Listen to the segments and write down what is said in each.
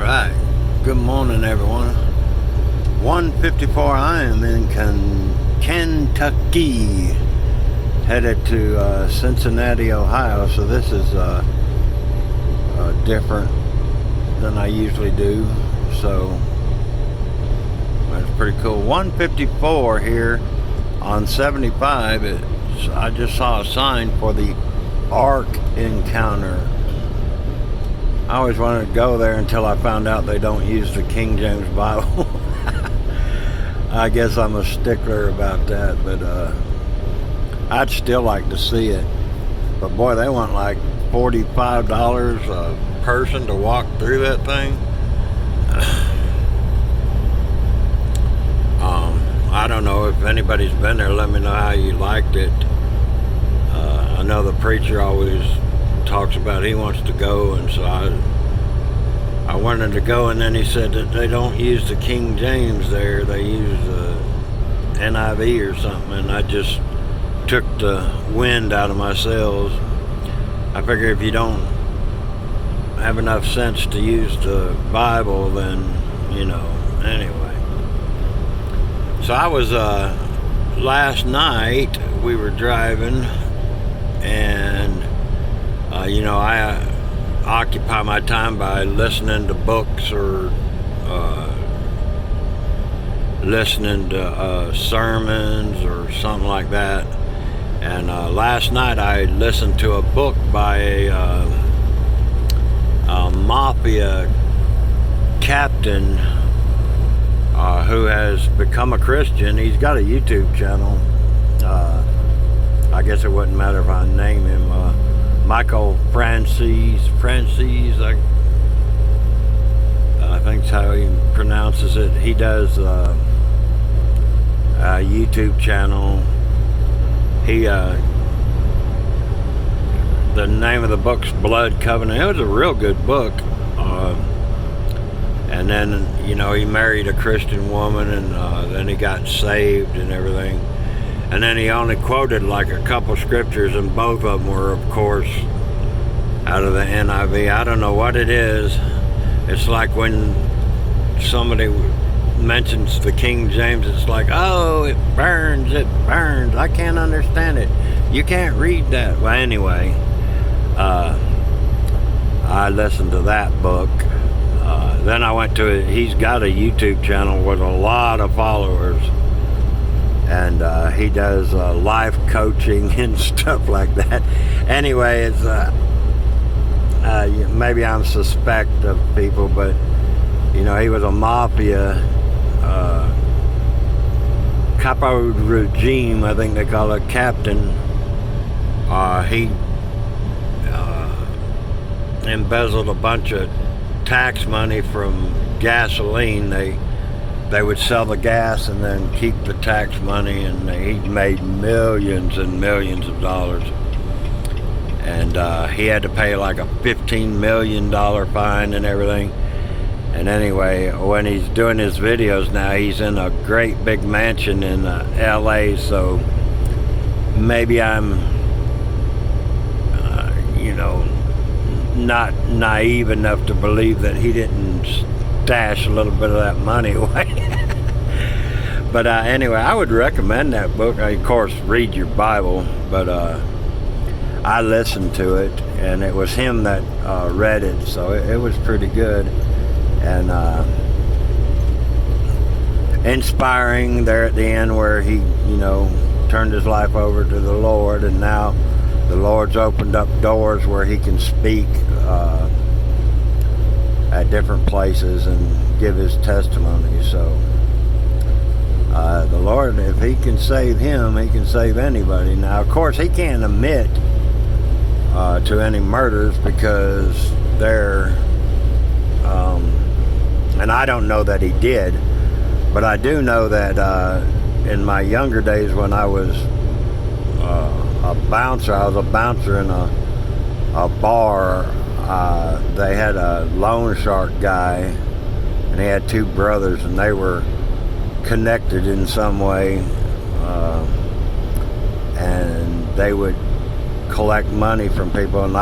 Alright, good morning everyone. 1:54, I am in Kentucky, headed to Cincinnati, Ohio, so this is different than I usually do, so that's pretty cool. 1:54 here on 75. I just saw a sign for the Ark Encounter. I always wanted to go there until I found out they don't use the King James Bible. I guess I'm a stickler about that, but I'd still like to see it. But boy, they want like $45 a person to walk through that thing. I don't know if anybody's been there. Let me know how you liked it. I know the preacher always talks about he wants to go, and so I wanted to go, and then he said that they don't use the King James there, they use the NIV or something, and I just took the wind out of my sails. I figure if you don't have enough sense to use the Bible, then anyway. So I was last night we were driving, and I occupy my time by listening to books or listening to sermons or something like that. And last night I listened to a book by a mafia captain who has become a Christian. He's got a YouTube channel. I guess it wouldn't matter if I name him. Michael Francis, I think that's how he pronounces it. He does a YouTube channel. The name of the book's Blood Covenant. It was a real good book. And then, he married a Christian woman, and then he got saved and everything. And then he only quoted like a couple scriptures, and both of them were, of course, out of the NIV. I don't know what it is. It's like when somebody mentions the King James, it's like, oh, it burns. I can't understand it. You can't read that. Well, anyway, I listened to that book. Then I went to he's got a YouTube channel with a lot of followers. And he does life coaching and stuff like that. Anyway, it's maybe I'm suspect of people, but he was a mafia capo regime, I think they call it, captain. He embezzled a bunch of tax money from gasoline. They would sell the gas and then keep the tax money, and he made millions and millions of dollars. And he had to pay like a $15 million fine and everything. And anyway, when he's doing his videos now, he's in a great big mansion in LA, so maybe I'm not naive enough to believe that he didn't stash a little bit of that money away. But anyway, I would recommend that book. Of course, read your Bible, but I listened to it, and it was him that read it, so it was pretty good and inspiring there at the end, where he turned his life over to the Lord, and now the Lord's opened up doors where he can speak at different places and give his testimony. So the Lord, if he can save him, he can save anybody. Now, of course, he can't admit to any murders because they're and I don't know that he did, but I do know that in my younger days, when I was a bouncer, I was a bouncer in a bar. They had a loan shark guy, and he had two brothers, and they were connected in some way, and they would collect money from people, and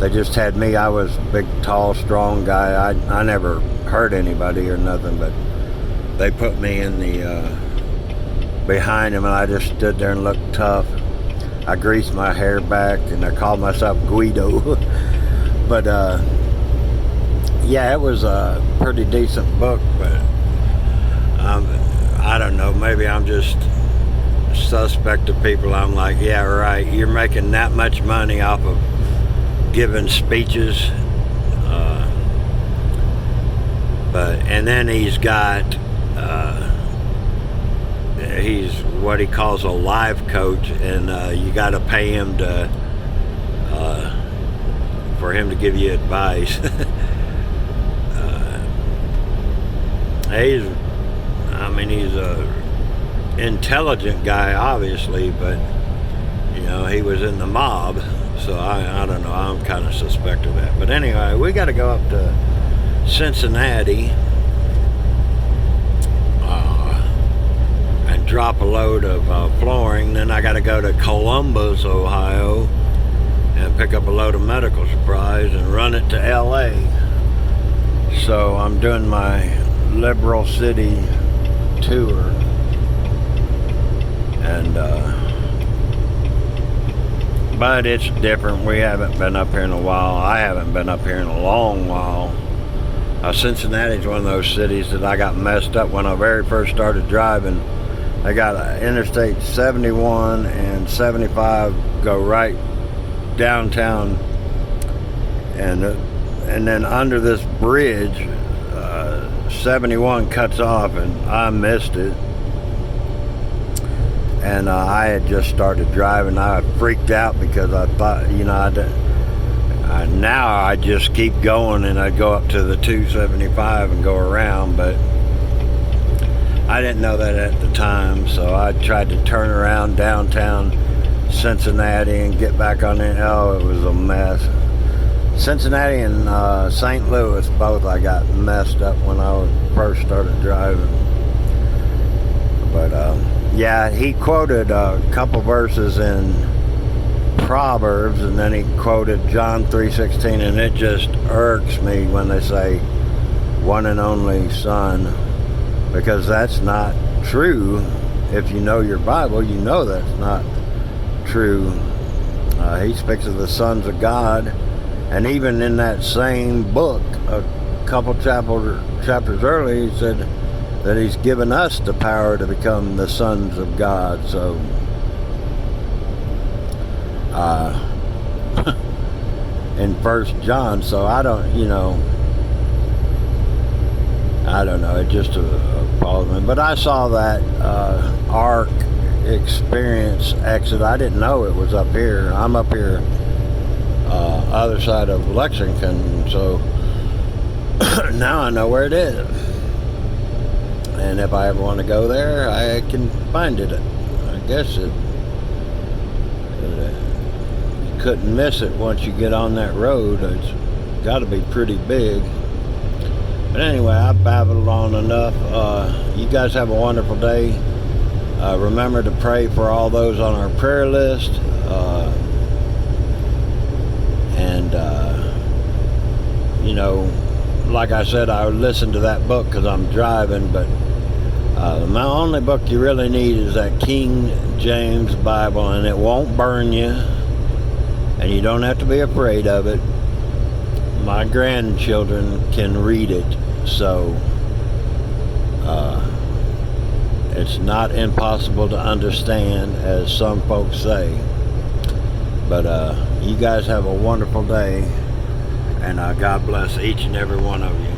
They just had me. I was a big, tall, strong guy. I never hurt anybody or nothing, but they put me in the behind him, and I just stood there and looked tough. I greased my hair back, and I called myself Guido. But yeah, it was a pretty decent book, but I don't know, maybe I'm just suspect of people. I'm like, yeah, right, you're making that much money off of giving speeches, and then he's got he's what he calls a life coach, and you got to pay him to for him to give you advice. He's a intelligent guy, obviously, but you know, he was in the mob, so I don't know, I'm kind of suspect of that. But anyway, we got to go up to Cincinnati and drop a load of flooring. Then I got to go to Columbus, Ohio, and pick up a load of medical supplies and run it to LA. So I'm doing my Liberal City tour, and but it's different. We haven't been up here in a while. I haven't been up here in a long while. Cincinnati's one of those cities that I got messed up when I very first started driving. I got Interstate 71 and 75 go right downtown, and then under this bridge, 71 cuts off, and I missed it. And I had just started driving. I freaked out because I thought, you know, now I just keep going, and I go up to the 275 and go around, but I didn't know that at the time, so I tried to turn around downtown Cincinnati and get back on it. Oh, it was a mess. Cincinnati and St. Louis, both I got messed up when I first started driving. But yeah, he quoted a couple verses in Proverbs, and then he quoted John 3:16, and it just irks me when they say one and only son, because that's not true. If you know your Bible, you know that's not true. He speaks of the sons of God. And even in that same book, a couple chapters earlier, he said that he's given us the power to become the sons of God. So, in 1 John, so I don't know, it just bothers me. But I saw that Ark Experience exit. I didn't know it was up here. I'm up here other side of Lexington, so now I know where it is, and if I ever want to go there, I can find it. I guess you couldn't miss it once you get on that road. It's got to be pretty big. But anyway, I babbled on enough. You guys have a wonderful day. Remember to pray for all those on our prayer list. You know, like I said, I listened to that book because I'm driving, but the only book you really need is that King James Bible, and it won't burn you, and you don't have to be afraid of it. My grandchildren can read it, so it's not impossible to understand, as some folks say. But you guys have a wonderful day, and God bless each and every one of you.